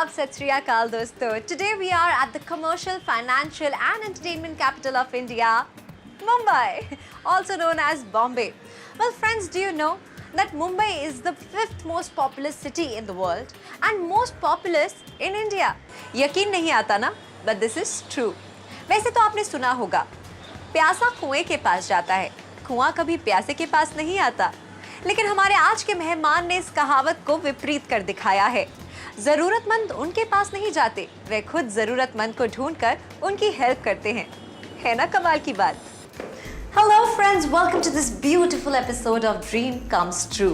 आदाब, सत श्री अकाल दोस्तों. Today we are at the commercial, financial and entertainment capital of India, Mumbai, also known as Bombay. Well friends, do you know that Mumbai is the 5th most populous city in the world and most populous in India? यकीन नहीं आता ना, but this is true. वैसे तो आपने सुना होगा, प्यासा कुएं के पास जाता है, कुआं कभी प्यासे के पास नहीं आता. लेकिन हमारे आज के मेहमान ने इस कहावत को विपरीत कर दिखाया है. जरूरतमंद उनके पास नहीं जाते, वे खुद जरूरतमंद को ढूंढकर उनकी हेल्प करते हैं. है ना कमाल की बात. Hello friends, welcome to this beautiful episode of dream comes true.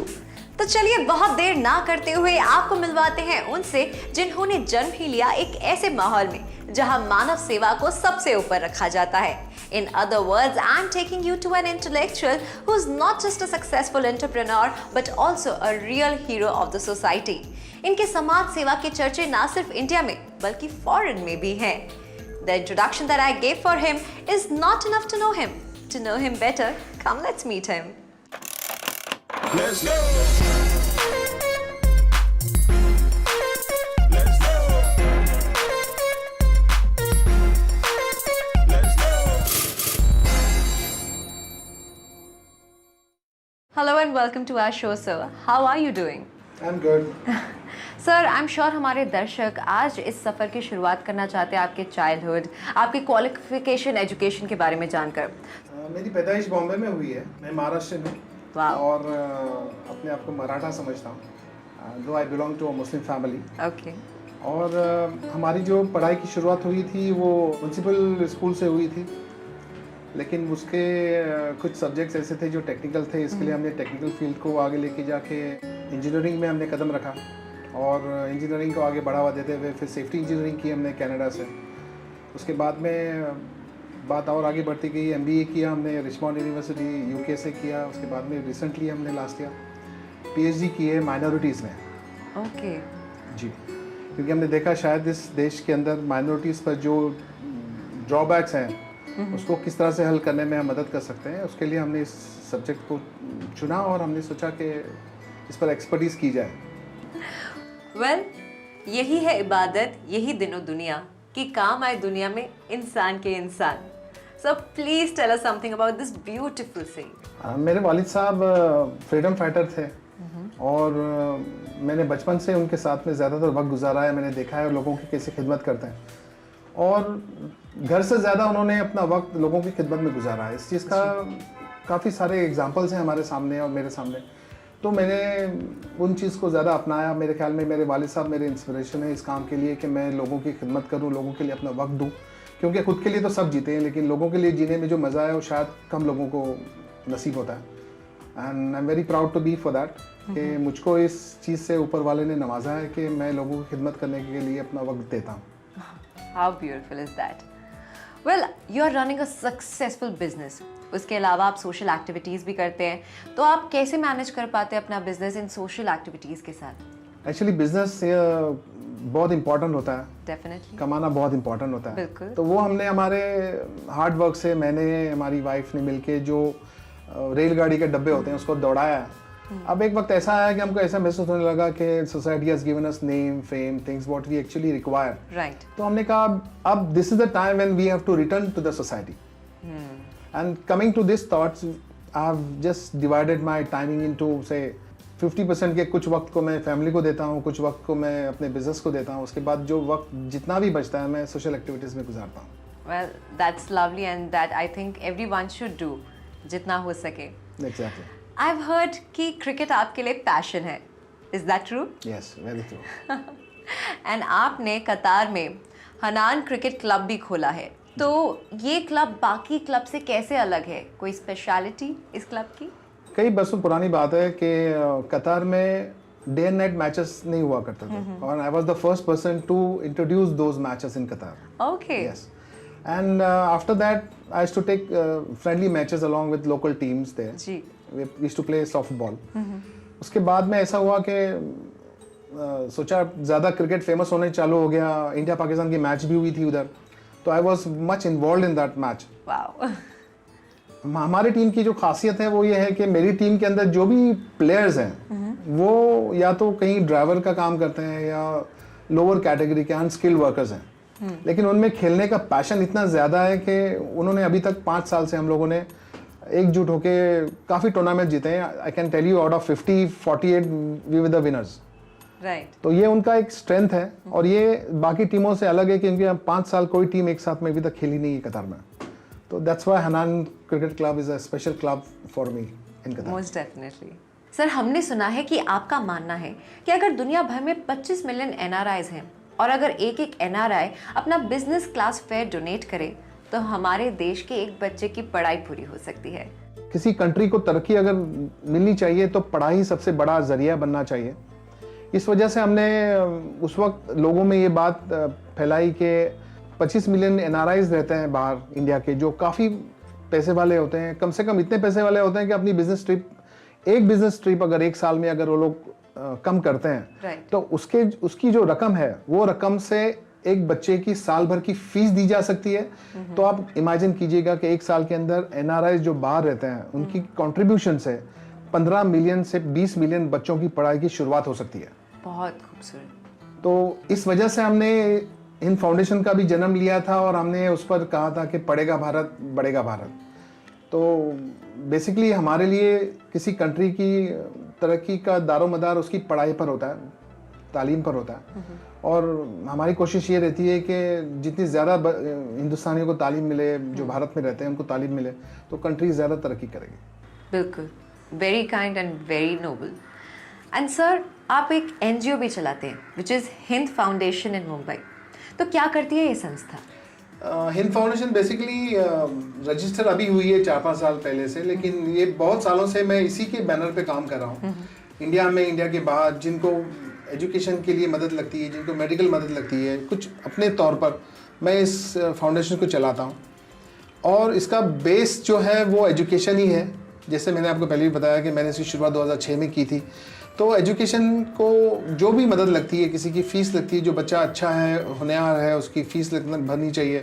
तो चलिए बहुत देर ना करते हुए आपको मिलवाते हैं उनसे जिन्होंने जन्म ही लिया एक ऐसे माहौल में जहां मानव सेवा को सबसे ऊपर रखा जाता है. In other words, I'm taking you to an intellectual who's not just a successful entrepreneur but also a real hero of the society. इनके समाज सेवा के चर्चे ना सिर्फ इंडिया में बल्कि फॉरेन में भी हैं. The introduction that I gave for him is not enough to know him. To know him better, come let's meet him. Let's go. Hello and welcome to our show, sir. How are you doing? I'm good. Sir, I am sure हमारे दर्शक आज इस सफ़र की शुरुआत करना चाहते हैं आपके चाइल्डहुड, आपके क्वालिफिकेशन, एजुकेशन के बारे में जानकर. मेरी पैदाइश बॉम्बे में हुई है. मैं महाराष्ट्र में वाह. और अपने आप को मराठा समझता हूँ. Though I belong to a Muslim family. Okay. और हमारी जो पढ़ाई की शुरुआत हुई थी वो म्यूनसिपल स्कूल से हुई थी. लेकिन उसके कुछ सब्जेक्ट्स ऐसे थे जो टेक्निकल थे, इसके लिए हमने टेक्निकल फील्ड को आगे लेके जाके इंजीनियरिंग में हमने कदम रखा और इंजीनियरिंग को आगे बढ़ावा देते हुए फिर सेफ्टी इंजीनियरिंग की हमने कनाडा से. उसके बाद में बात और आगे बढ़ती गई. एमबीए किया हमने रिचमंड यूनिवर्सिटी यूके से किया. उसके बाद में रिसेंटली हमने लास्ट ईयर पीएचडी की है माइनॉरिटीज़ में. ओके. जी, क्योंकि हमने देखा शायद इस देश के अंदर माइनॉरिटीज़ पर जो ड्रॉबैक्स हैं उसको किस तरह से हल करने में हम मदद कर सकते हैं. उसके लिए हमने इस सब्जेक्ट को चुना और हमने सोचा कि इस पर एक्सपर्टीज़ की जाए. वेल, यही है इबादत, यही दिनों दुनिया कि काम आए दुनिया में इंसान के इंसान. So please tell us something about this beautiful saying. मेरे वालिद साहब फ्रीडम फाइटर थे और मैंने बचपन से उनके साथ में ज़्यादातर वक्त गुजारा है. मैंने देखा है लोगों की कैसे खिदमत करते हैं और घर से ज़्यादा उन्होंने अपना वक्त लोगों की खिदमत में गुजारा है. इस चीज़ का काफ़ी सारे एग्जांपल्स हैं हमारे सामने और मेरे सामने. तो मैंने उन चीज़ को ज़्यादा अपनाया. मेरे ख्याल में मेरे वालिद साहब मेरे इंस्पिरेशन है इस काम के लिए कि मैं लोगों की खिदमत करूं, लोगों के लिए अपना वक्त दूं. क्योंकि खुद के लिए तो सब जीते हैं लेकिन लोगों के लिए जीने में जो मज़ा है वो शायद कम लोगों को नसीब होता है. And I am very proud to be for that कि मुझको इस चीज़ से ऊपर वाले ने नवाजा है कि मैं लोगों की खिदमत करने के लिए अपना वक्त देता हूँ. How beautiful is that? Well, you are running a successful business. उसके अलावा आप सोशल एक्टिविटीज़ भी करते हैं, तो आप कैसे मैनेज कर पाते हैं अपना बिजनेस इन सोशल एक्टिविटीज़ के साथ? एक्चुअली बिजनेस बहुत इंपॉर्टेंट होता है. डेफिनेटली. कमाना बहुत इंपॉर्टेंट होता है. बिल्कुल. तो वो हमने हमारे हार्ड वर्क से, मैंने हमारी वाइफ ने मिलके जो रेलगाड़ी के डब्बे होते हैं उसको दौड़ाया है. अब एक वक्त ऐसा आया कि हमको ऐसा महसूस होने लगा कि society has given us name, fame, things what we actually require. Right. तो हमने कहा अब this is the time when we have to return to the society. And coming to this thoughts I have just divided my timing into से 50% के कुछ वक्त को मैं फैमिली को देता हूँ, कुछ वक्त को मैं अपने बिजनेस को देता हूँ. उसके बाद जो वक्त जितना भी बचता है मैं सोशल एक्टिविटीज़ में गुजारता हूँ. Well, that's lovely and that I think everyone should do जितना हो सके. एग्जैक्टली. I've heard कि क्रिकेट आपके लिए पैशन है. Is that true? Yes, very true. And आपने कतार में हनान क्रिकेट क्लब भी खोला है. तो ये क्लब बाकी क्लब से कैसे अलग है? कोई स्पेशलिटी इस क्लब की? कई बरसों पुरानी बात है कि कतार में डे एंड नाइट मैचेस नहीं हुआ करते थे और I was the first person to introduce those matches in Qatar. Okay. Yes. And after that I used to take friendly matches along with local teams there. Ji. We used to play softball. उसके बाद में ऐसा हुआ कि सोचा ज़्यादा cricket famous होने चालू हो गया. इंडिया पाकिस्तान की मैच भी हुई थी उधर, तो I was much involve in that match. Wow. हमारी टीम की जो खासियत है वो ये है कि मेरी टीम के अंदर जो भी प्लेयर्स हैं वो या तो कहीं ड्राइवर का काम करते हैं या लोअर कैटेगरी के अनस्किल्ड वर्कर्स हैं, लेकिन उनमें खेलने का पैशन इतना ज़्यादा है कि उन्होंने अभी तक 5 साल से हम लोगों ने एकजुट होके काफ़ी टूर्नामेंट जीते हैं। I can tell you out of 50 48 we were the winners. Right. तो ये उनका एक स्ट्रेंथ है और ये बाकी टीमों से अलग है क्योंकि 5 साल कोई टीम एक साथ में अभी तक खेली नहीं है कतर में। तो that's why Hanan cricket club is a special club for me in Qatar. Most definitely. Sir, हमने सुना है कि आपका मानना है कि अगर दुनिया भर में 25 मिलियन NRIs हैं और अगर एक एक NRI अपना बिजनेस क्लास फेयर डोनेट करे तो हमारे देश के एक बच्चे की पढ़ाई पूरी हो सकती है। किसी कंट्री को तरक्की अगर मिलनी चाहिए तो पढ़ाई सबसे बड़ा जरिया बनना चाहिए। इस वजह से हमने उस वक्त लोगों में ये बात फैलाई कि 25 मिलियन NRIs रहते हैं बाहर इंडिया के, जो काफ़ी पैसे वाले होते हैं, कम से कम इतने पैसे वाले होते हैं कि अपनी एक बिजनेस ट्रिप अगर एक साल में अगर वो लोग कम करते हैं तो उसकी जो रकम है वो रकम से एक बच्चे की साल भर की फीस दी जा सकती है। तो आप इमेजिन कीजिएगा कि एक साल के अंदर NRIs जो बाहर रहते हैं उनकी कंट्रीब्यूशन से 15 मिलियन से 20 मिलियन बच्चों की पढ़ाई की शुरुआत हो सकती है। बहुत खूबसूरत। तो इस वजह से हमने इन फाउंडेशन का भी जन्म लिया था और हमने उस पर कहा था कि पढ़ेगा भारत बढ़ेगा भारत। तो बेसिकली हमारे लिए किसी कंट्री की तरक्की का दारोमदार उसकी पढ़ाई पर होता है, तालीम पर होता है। और हमारी कोशिश ये रहती है कि जितनी ज़्यादा हिंदुस्तानियों को तालीम मिले, जो भारत में रहते हैं उनको तालीम मिले, तो कंट्री ज़्यादा तरक्की करेगी। बिल्कुल, very kind and very noble. And sir, आप एक NGO भी चलाते हैं विच इज़ हिंद फाउंडेशन इन मुंबई। तो क्या करती है ये संस्था? हिंद फाउंडेशन बेसिकली रजिस्टर अभी हुई है 4-5 साल पहले से, लेकिन ये बहुत सालों से मैं इसी के बैनर पे काम कर रहा हूँ। इंडिया में, इंडिया के बाहर जिनको एजुकेशन के लिए मदद लगती है, जिनको मेडिकल मदद लगती है, कुछ अपने तौर पर मैं इस फाउंडेशन को चलाता हूँ। और इसका बेस जो है वो एजुकेशन ही है। जैसे मैंने आपको पहले भी बताया कि मैंने इसकी शुरुआत 2006 में की थी। तो एजुकेशन को जो भी मदद लगती है, किसी की फ़ीस लगती है, जो बच्चा अच्छा है, होनहार है, उसकी फ़ीस भरनी चाहिए।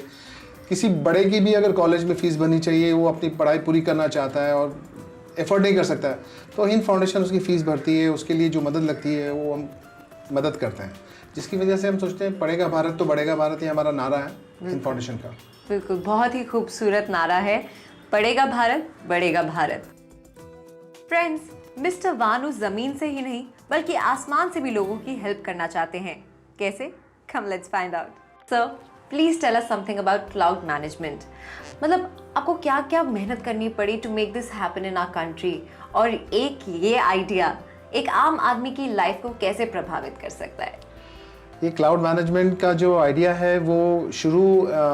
किसी बड़े की भी अगर कॉलेज में फ़ीस भरनी चाहिए, वो अपनी पढ़ाई पूरी करना चाहता है और एफर्ट नहीं कर सकता है, तो हिंद फाउंडेशन उसकी फ़ीस भरती है। उसके लिए जो मदद लगती है वो हम मदद करते हैं, जिसकी वजह से हम सोचते हैं पढ़ेगा भारत तो बढ़ेगा भारत। ये हमारा नारा है हिंद फाउंडेशन का। बिल्कुल, बहुत ही खूबसूरत नारा है, पढ़ेगा भारत बढ़ेगा भारत। फ्रेंड्स, मिस्टर वानू ज़मीन से ही नहीं बल्कि आसमान से भी लोगों की हेल्प करना चाहते हैं। कैसे? Come let's find out. Sir, please tell us something about cloud management. मतलब आपको क्या क्या मेहनत करनी पड़ी to make this happen in our country, और एक ये आइडिया एक आम आदमी की लाइफ को कैसे प्रभावित कर सकता है? ये क्लाउड मैनेजमेंट का जो आइडिया है वो शुरू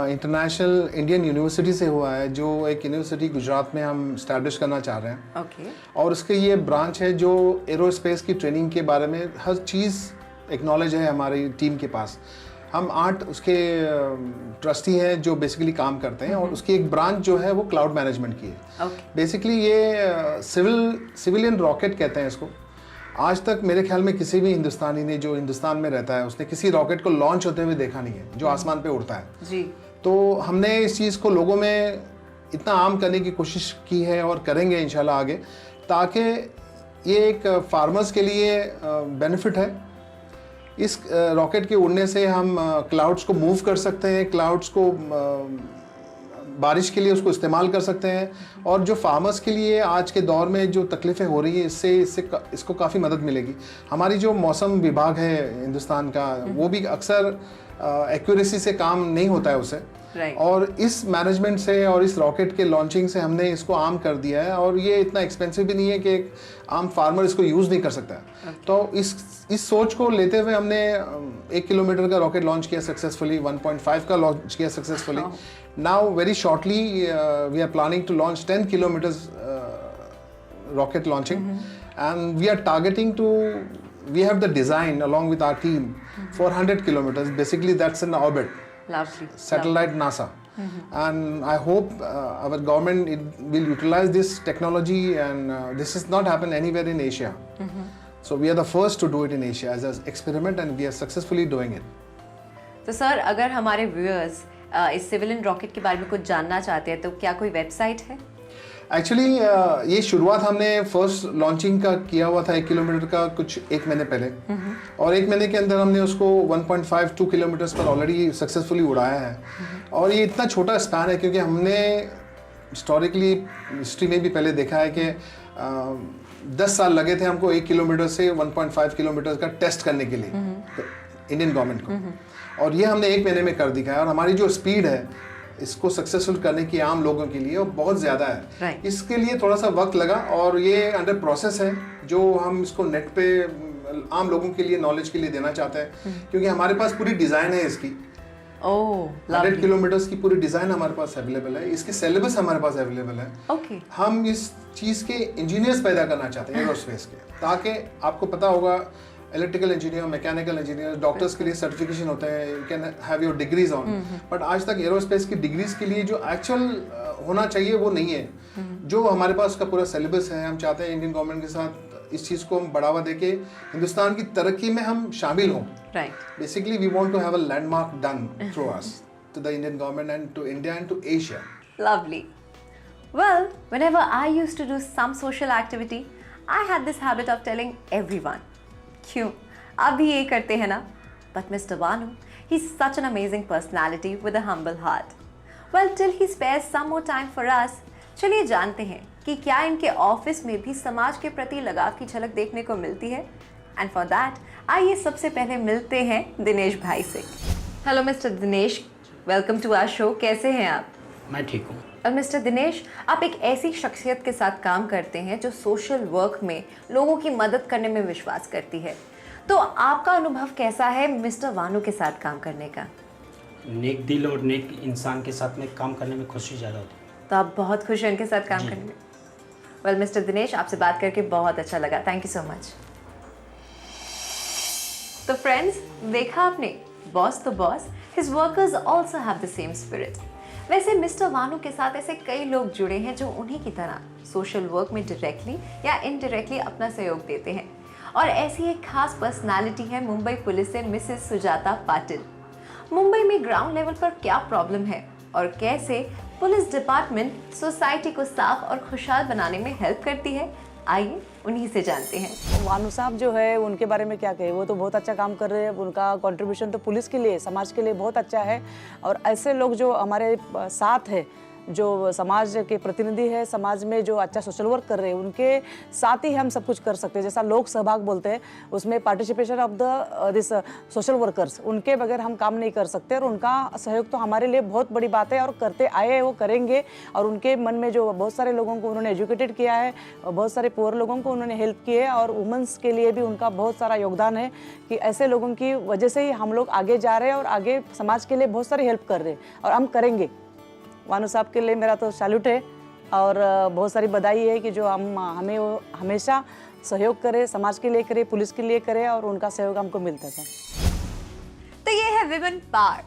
इंटरनेशनल इंडियन यूनिवर्सिटी से हुआ है, जो एक यूनिवर्सिटी गुजरात में हम इस्टेब्लिश करना चाह रहे हैं। ओके। और उसके ये ब्रांच है जो एरोस्पेस की ट्रेनिंग के बारे में हर चीज़ एक नॉलेज है हमारी टीम के पास। हम 8 उसके ट्रस्टी हैं जो बेसिकली काम करते हैं और उसकी एक ब्रांच जो है वो क्लाउड मैनेजमेंट की है। बेसिकली ये सिविलियन रॉकेट कहते हैं इसको। आज तक मेरे ख्याल में किसी भी हिंदुस्तानी ने जो हिंदुस्तान में रहता है उसने किसी रॉकेट को लॉन्च होते हुए देखा नहीं है जो आसमान पे उड़ता है जी। तो हमने इस चीज़ को लोगों में इतना आम करने की कोशिश की है और करेंगे इंशाल्लाह आगे, ताकि ये एक फार्मर्स के लिए बेनिफिट है। इस रॉकेट के उड़ने से हम क्लाउड्स को मूव कर सकते हैं, क्लाउड्स को बारिश के लिए उसको इस्तेमाल कर सकते हैं, और जो फार्मर्स के लिए आज के दौर में जो तकलीफ़ें हो रही है इसको काफ़ी मदद मिलेगी। हमारी जो मौसम विभाग है हिंदुस्तान का वो भी अक्सर एक्यूरेसी से काम नहीं होता है उससे, और इस मैनेजमेंट से और इस रॉकेट के लॉन्चिंग से हमने इसको आम कर दिया है। और ये इतना एक्सपेंसिव भी नहीं है कि एक आम फार्मर इसको यूज़ नहीं कर सकता है। तो इस सोच को लेते हुए हमने 1 किलोमीटर का रॉकेट लॉन्च किया सक्सेसफुली, 1.5 का लॉन्च किया successfully. Now very shortly we are planning to launch 10 kilometers rocket launching, and we are targeting to, we have the design along with our team for 100 kilometers. Basically that's an orbit. Lovely. Satellite NASA. And I hope our government will utilize this technology, and this has not happened anywhere in Asia. So we are the first to do it in Asia as an experiment, and we are successfully doing it. तो sir, अगर हमारे viewers इस civilian rocket के बारे में कुछ जानना चाहते हैं तो क्या कोई वेबसाइट है? एक्चुअली ये शुरुआत हमने फर्स्ट लॉन्चिंग का किया हुआ था 1 किलोमीटर का कुछ 1 महीने पहले, और 1 महीने के अंदर हमने उसको 1.5-2 किलोमीटर्स पर ऑलरेडी सक्सेसफुली उड़ाया है। और ये इतना छोटा स्पैन है क्योंकि हमने हिस्टोरिकली हिस्ट्री में भी पहले देखा है कि 10 साल लगे थे हमको 1 किलोमीटर से 1.5 किलोमीटर का टेस्ट करने के लिए इंडियन गवर्नमेंट को, और ये हमने 1 महीने में कर दिखाया। और हमारी जो स्पीड है इसको सक्सेसफुल करने की आम लोगों के लिए वो बहुत ज़्यादा है। Right. इसके लिए थोड़ा सा वक्त लगा और ये अंडर प्रोसेस है जो हम इसको नेट पे आम लोगों के लिए नॉलेज के लिए देना चाहते हैं, क्योंकि हमारे पास पूरी डिज़ाइन है इसकी। 100 किलोमीटर्स की पूरी डिज़ाइन हमारे पास अवेलेबल है, इसकी सिलेबस हमारे पास अवेलेबल है। Okay. हम इस चीज़ के इंजीनियर्स पैदा करना चाहते हैं एरोस्पेस के, ताकि आपको पता होगा electrical engineer, mechanical engineer, doctors के लिए सर्टिफिकेशन होते हैं, you can have your degrees on, but आज तक एरोस्पेस की डिग्रीज के लिए जो एक्चुअल होना चाहिए वो नहीं है। जो हमारे पास का पूरा सिलेबस है, हम चाहते हैं इंडियन गवर्नमेंट के साथ इस चीज़ को हम बढ़ावा देके हिंदुस्तान की तरक्की में हम शामिल हों। Basically we want to have a landmark done through us to the Indian government and to India and to Asia. Lovely. Well, whenever I used to do some social activity, I had this habit of telling everyone. क्यों? आप भी यही करते हैं ना? But Mr. Vanu, he's such an amazing personality with a humble heart. Well, till he spares some more time for us, चलिए जानते हैं कि क्या इनके ऑफिस में भी समाज के प्रति लगाव की झलक देखने को मिलती है। And for that, आइए सबसे पहले मिलते हैं दिनेश भाई से। Hello mister Dinesh, welcome to our show. कैसे हैं आप? मैं ठीक हूँ। और मिस्टर दिनेश, आप एक ऐसी शख्सियत के साथ काम करते हैं जो सोशल वर्क में लोगों की मदद करने में विश्वास करती है, तो आपका अनुभव कैसा है मिस्टर वानू के साथ काम करने का? नेक दिल और नेक इंसान के साथ में काम करने में खुशी ज़्यादा होती है। तो आप बहुत खुश हैं इनके साथ काम करने में। वेल मिस्टर दिनेश, आपसे बात करके बहुत अच्छा लगा, थैंक यू सो मच। तो फ्रेंड्स, देखा आपने, बॉस तो boss, his workers also have the same spirit. वैसे मिस्टर वानू के साथ ऐसे कई लोग जुड़े हैं जो उन्हीं की तरह सोशल वर्क में डायरेक्टली या इनडायरेक्टली अपना सहयोग देते हैं, और ऐसी एक खास पर्सनालिटी है मुंबई पुलिस से मिसेस सुजाता पाटिल। मुंबई में ग्राउंड लेवल पर क्या प्रॉब्लम है और कैसे पुलिस डिपार्टमेंट सोसाइटी को साफ और खुशहाल बनाने में हेल्प करती है, आइए उन्हीं से जानते हैं। वानू साहब जो है उनके बारे में क्या कहें, वो तो बहुत अच्छा काम कर रहे हैं। उनका कंट्रीब्यूशन तो पुलिस के लिए, समाज के लिए बहुत अच्छा है। और ऐसे लोग जो हमारे साथ है, जो समाज के प्रतिनिधि है, समाज में जो अच्छा सोशल वर्क कर रहे हैं, उनके साथ ही हम सब कुछ कर सकते हैं। जैसा लोक सहभाग बोलते हैं, उसमें participation of the this social workers, उनके बगैर हम काम नहीं कर सकते। और उनका सहयोग तो हमारे लिए बहुत बड़ी बात है, और करते आए हैं, वो करेंगे। और उनके मन में जो बहुत सारे लोगों को उन्होंने एजुकेटेड किया है, बहुत सारे पुअर लोगों को उन्होंने हेल्प की है, और वुमेंस के लिए भी उनका बहुत सारा योगदान है कि ऐसे लोगों की वजह से ही हम लोग आगे जा रहे हैं और आगे समाज के लिए बहुत सारी हेल्प कर रहे हैं, और हम करेंगे। वानू साहब के लिए मेरा तो सैल्यूट है, और बहुत सारी बधाई है कि जो हमें वो हमेशा सहयोग करे, समाज के लिए करे, पुलिस के लिए करे, और उनका सहयोग हमको मिलता है। तो ये है women power.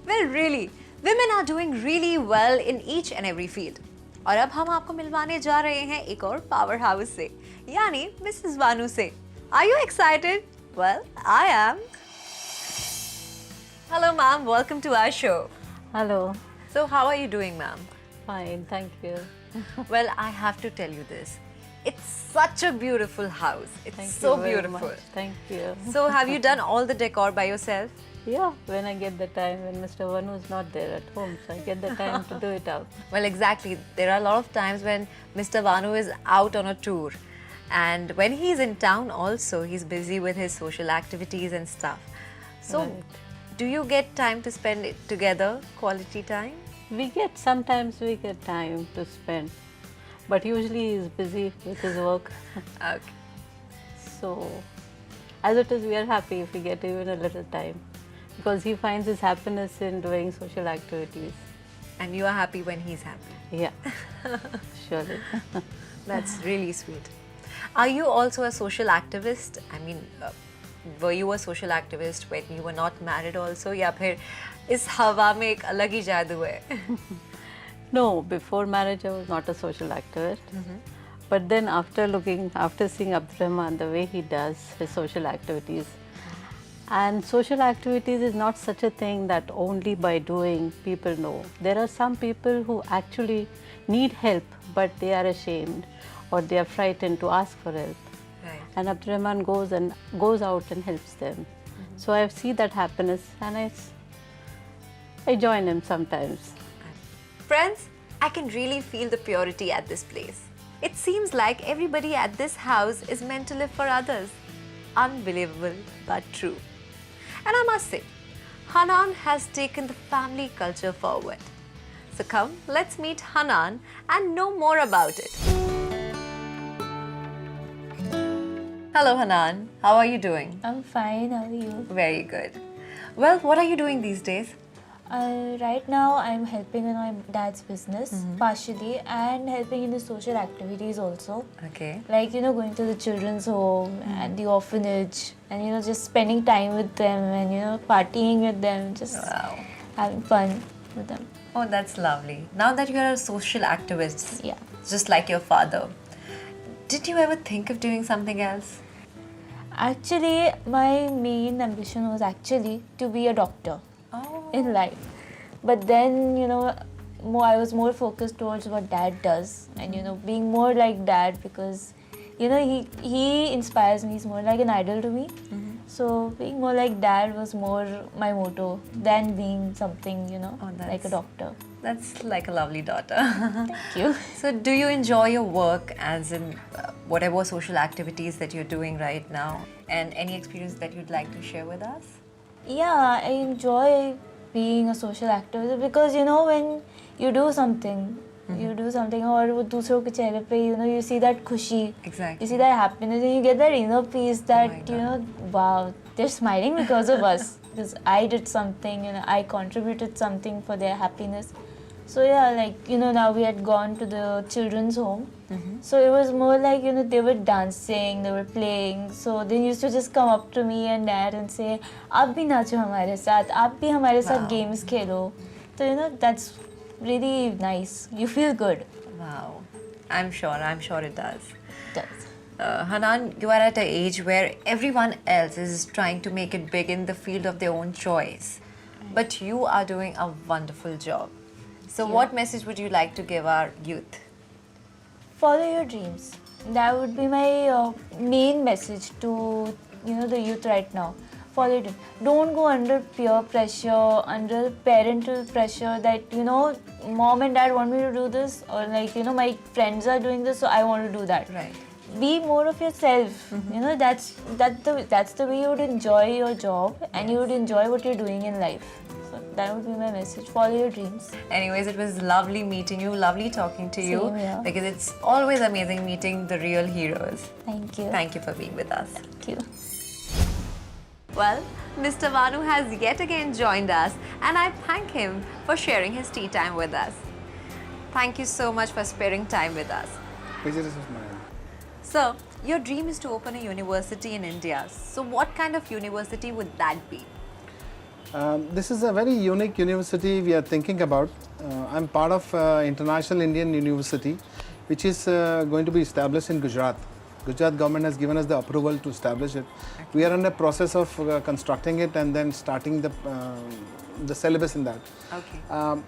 Well really women are doing really well in each and every field. और अब हम आपको मिलवाने जा रहे हैं एक और पावर हाउस से, यानी मिसेस वानू से। Are you excited? Well I am. Hello ma'am, welcome to our show. Hello, So how are you doing, ma'am? fine, thank you. Well, I have to tell you this. It's such a beautiful house. It's Thank so you very beautiful. much. Thank you. So have you done all the decor by yourself? Yeah, when I get the time, when Mr. Vanu is not there at home, so I get the time to do it out. Well, exactly. There are a lot of times when Mr. Vanu is out on a tour. And when he's in town also, he's busy with his social activities and stuff. So, Right. do you get time to spend it together, quality time? Sometimes we get time to spend, but usually he's busy with his work. Okay. So, as it is, we are happy if we get even a little time, because he finds his happiness in doing social activities. And you are happy when he's happy. Yeah, surely. That's really sweet. Are you also a social activist? I mean, were you a social activist when you were not married also? या फिर इस हवा में एक अलग ही जादू है? No, before marriage I was not a social activist. But then after seeing Abdurrahman, the way he does his social activities, And social activities is not such a thing that only by doing people know. There are some people who actually need help, but they are ashamed or they are frightened to ask for help. Right. And Abdurrahman goes out and helps them. So I see that happiness, and I join him sometimes. Friends, I can really feel the purity at this place. It seems like everybody at this house is meant to live for others. Unbelievable, but true. And I must say, Hanan has taken the family culture forward. So come, let's meet Hanan and know more about it. Hello Hanan, how are you doing? I'm fine, how are you? Very good. Well, what are you doing these days? Right now, I'm helping in my dad's business partially and helping in the social activities also. Okay. Like, going to the children's home and the orphanage and, just spending time with them and, partying with them, just Wow. having fun with them. Oh, that's lovely. Now that you're a social activist, Yeah. just like your father, did you ever think of doing something else? Actually, my main ambition was actually to be a doctor. Oh. In life. But then, I was more focused towards what dad does and, being more like dad because, he inspires me. He's more like an idol to me. So being more like dad was more my motto than being something, like a doctor. That's like a lovely daughter. Thank you. So, do you enjoy your work as in whatever social activities that you're doing right now? And any experience that you'd like to share with us? Yeah, I enjoy being a social activist because, when you do something, और वो दूसरों के चेहरे पे, you see that खुशी, Exactly. you see that happiness, and you get that inner peace that, wow, they're smiling because of us. Because I did something, I contributed something for their happiness. So yeah, like, now we had gone to the children's home. So it was more like, they were dancing, they were playing. So they used to just come up to me and dad and say, आप भी नाचो हमारे साथ, आप भी हमारे साथ games Khelo. So, that's really nice. You feel good. Wow. I'm sure it does. It does. Hanan, you are at an age where everyone else is trying to make it big in the field of their own choice. But you are doing a wonderful job. So what message would you like to give our youth? Follow your dreams. That would be my main message to the youth right now. Follow your dreams. Don't go under peer pressure, under parental pressure that mom and dad want me to do this, or like my friends are doing this, so I want to do that. Right. Be more of yourself. That's the way you would enjoy your job and you would enjoy what you're doing in life. So that would be my message. Follow your dreams. Anyways, it was lovely meeting you, lovely talking to you. Same here. Because it's always amazing meeting the real heroes. Thank you. Thank you for being with us. Thank you. Well, Mr. Vanu has yet again joined us and I thank him for sharing his tea time with us. Thank you so much for sparing time with us. Pleasure is mine. So, your dream is to open a university in India. So, what kind of university would that be? This is a very unique university we are thinking about. I'm part of International Indian University, which is going to be established in Gujarat. Gujarat government has given us the approval to establish it. We are in the process of constructing it and then starting the syllabus in that. Okay.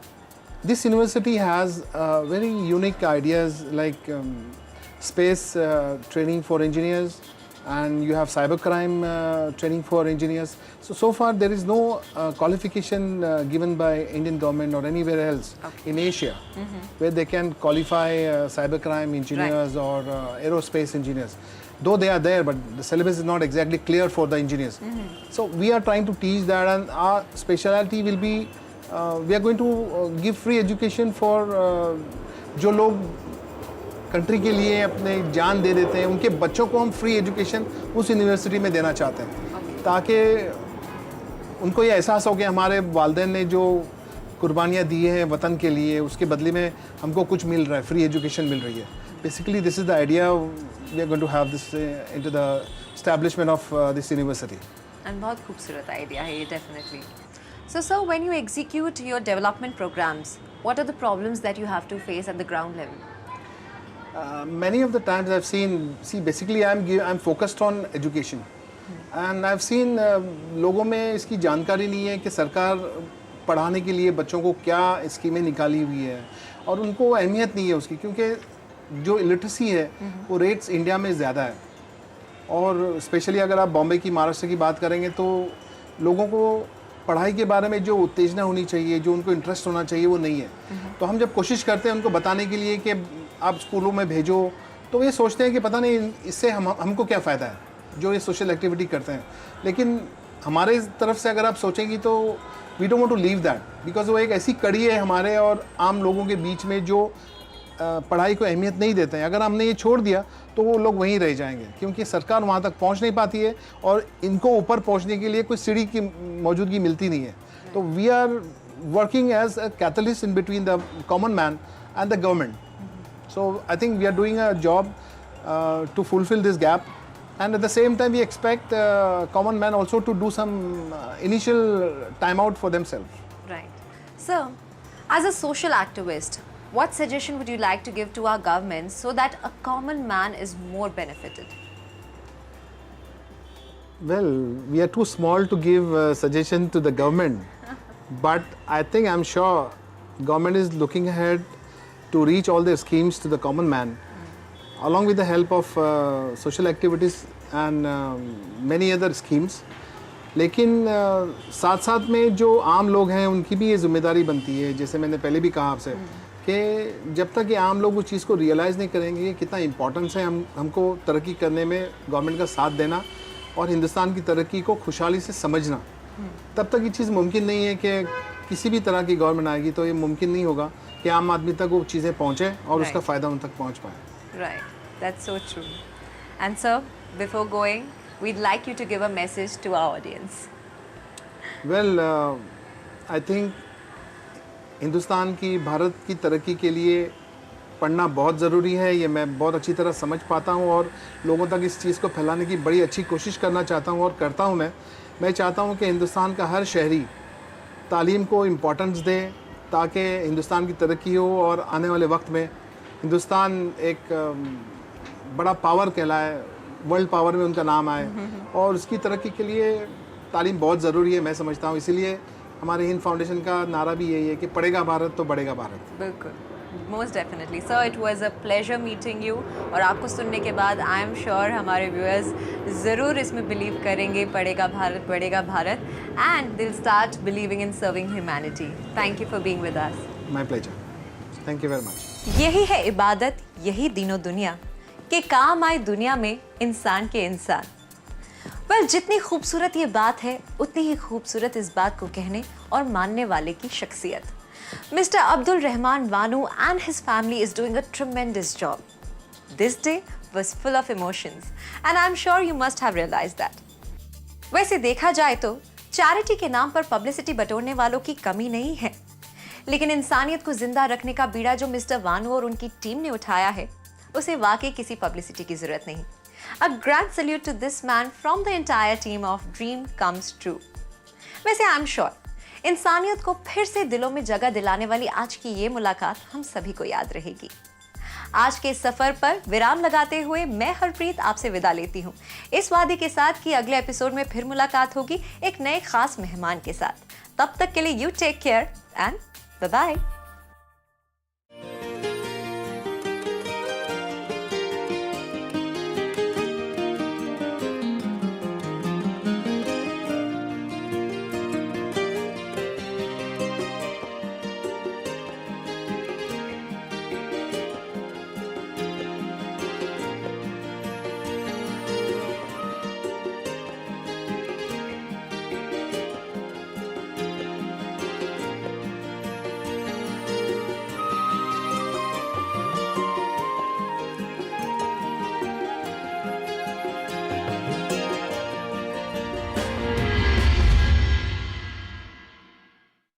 This university has very unique ideas like space training for engineers, and you have cybercrime training for engineers. So far there is no qualification given by Indian government or anywhere else in Asia where they can qualify cybercrime engineers or aerospace engineers. Though they are there, but the syllabus is not exactly clear for the engineers. So we are trying to teach that, and our specialty will be we are going to give free education for जो लोग country के लिए अपने जान दे देते हैं, उनके बच्चों को हम फ्री एजुकेशन उस यूनिवर्सिटी में देना चाहते हैं, ताकि उनको ये एहसास हो कि हमारे वालिदैन ने जो कुर्बानियाँ दी हैं वतन के लिए, उसके बदले में हमको कुछ मिल रहा है, फ्री एजुकेशन मिल रही है. Basically this is the idea we are going to have this into the establishment of this university. And बहुत खूबसूरत idea है ये definitely. So, sir, when you execute your development programs, what are the problems that you have to face at the ground level? Many of the times I've seen, basically I'm focused on education. And I have seen लोगों में इसकी जानकारी नहीं है कि सरकार पढ़ाने के लिए बच्चों को क्या स्कीमें निकाली हुई है, और उनको अहमियत नहीं है उसकी, क्योंकि जो इलिटरेसी है वो रेट्स इंडिया में ज़्यादा है। और स्पेशली अगर आप बॉम्बे की, महाराष्ट्र की बात करेंगे तो लोगों को पढ़ाई के बारे में जो उत्तेजना होनी चाहिए, जो उनको इंटरेस्ट होना चाहिए, वो नहीं है। तो हम जब कोशिश करते हैं उनको बताने के लिए कि आप स्कूलों में भेजो, तो ये सोचते हैं कि पता नहीं इससे हमको क्या फ़ायदा है जो ये सोशल एक्टिविटी करते हैं। लेकिन हमारे तरफ से अगर आप सोचेंगी तो we don't want to leave that, because वो एक ऐसी कड़ी है हमारे और आम लोगों के बीच में जो पढ़ाई को अहमियत नहीं देते हैं। अगर हमने ये छोड़ दिया तो वो लोग वहीं रह जाएंगे, क्योंकि सरकार वहाँ तक पहुँच नहीं पाती है और इनको ऊपर पहुँचने के लिए कोई सीढ़ी की मौजूदगी मिलती नहीं है। तो we are working as a catalyst in between the common man and the government. So I think we are doing a job to fulfill this gap, and at the same time we expect common man also to do some initial time out for themselves. Right. So, as a social activist, what suggestion would you like to give to our government so that a common man is more benefited? Well, we are too small to give suggestion to the government, but I think I'm sure government is looking ahead to reach all their schemes to the common man, along with the help of social activities and many other schemes. लेकिन साथ साथ में जो आम लोग हैं उनकी भी ये जिम्मेदारी बनती है, जैसे मैंने पहले भी कहा आपसे, कि जब तक ये आम लोग उस चीज़ को रियलाइज़ नहीं करेंगे कि कितना इम्पोर्टेंस है हमको तरक्की करने में गवर्नमेंट का साथ देना और हिंदुस्तान की तरक्की को खुशहाली से समझना, तब तक ये चीज़ मुमकिन नहीं है कि किसी भी तरह की गवर्नमेंट आएगी तो ये मुमकिन नहीं होगा कि आम आदमी तक वो चीज़ें पहुँचे और उसका फ़ायदा उन तक पहुँच पाए। Right. That's so true. And sir, before going, we'd like you to give a message to our audience. Well, I think Hindustan की, भारत की तरक्की के लिए पढ़ना बहुत ज़रूरी है। ये मैं बहुत अच्छी तरह समझ पाता हूँ और लोगों तक इस चीज़ को फैलाने की बड़ी अच्छी कोशिश करना चाहता हूँ और करता हूँ। मैं चाहता हूँ कि हिंदुस्तान का हर शहरी तालीम को इम्पोर्टेंस दे ताकि हिंदुस्तान की तरक्की हो और आने वाले वक्त में हिंदुस्तान एक बड़ा पावर कहलाए, वर्ल्ड पावर में उनका नाम आए, और उसकी तरक्की के लिए तालीम बहुत ज़रूरी है, मैं समझता हूँ। इसीलिए हमारे हिंद फाउंडेशन का नारा भी यही है कि पढ़ेगा भारत तो बढ़ेगा भारत। बिल्कुल, most definitely sir, it was a pleasure meeting you. और आपको सुनने के बाद आई एम श्योर हमारे व्यूअर्स ज़रूर इसमें बिलीव करेंगे, पढ़ेगा भारत बढ़ेगा Bharat, and they will start believing in serving humanity. Thank you for being with us. My pleasure, thank you very much. यही है इबादत, यही दीनो दुनिया के काम आए दुनिया में इंसान के इंसान। पर जितनी खूबसूरत ये बात है उतनी ही खूबसूरत इस बात को कहने और मानने वाले की शख्सियत। Mr. Abdul Rahman Wanu and his family is doing a tremendous job. This day was full of emotions and I'm sure you must have realized that. वैसे देखा जाए तो चैरिटी के नाम पर पब्लिसिटी बटोरने वालों की कमी नहीं है, लेकिन इंसानियत को जिंदा रखने का बीड़ा जो मिस्टर वानू और उनकी टीम ने उठाया है उसे वाकई किसी पब्लिसिटी की जरूरत नहीं। A grand salute to this man from the entire team of Dream Comes True. वैसे आई एम श्योर इंसानियत को फिर से दिलों में जगह दिलाने वाली आज की ये मुलाकात हम सभी को याद रहेगी। आज के सफर पर विराम लगाते हुए मैं हरप्रीत आपसे विदा लेती हूँ, इस वादे के साथ कि अगले एपिसोड में फिर मुलाकात होगी एक नए खास मेहमान के साथ। तब तक के लिए you take care and bye bye.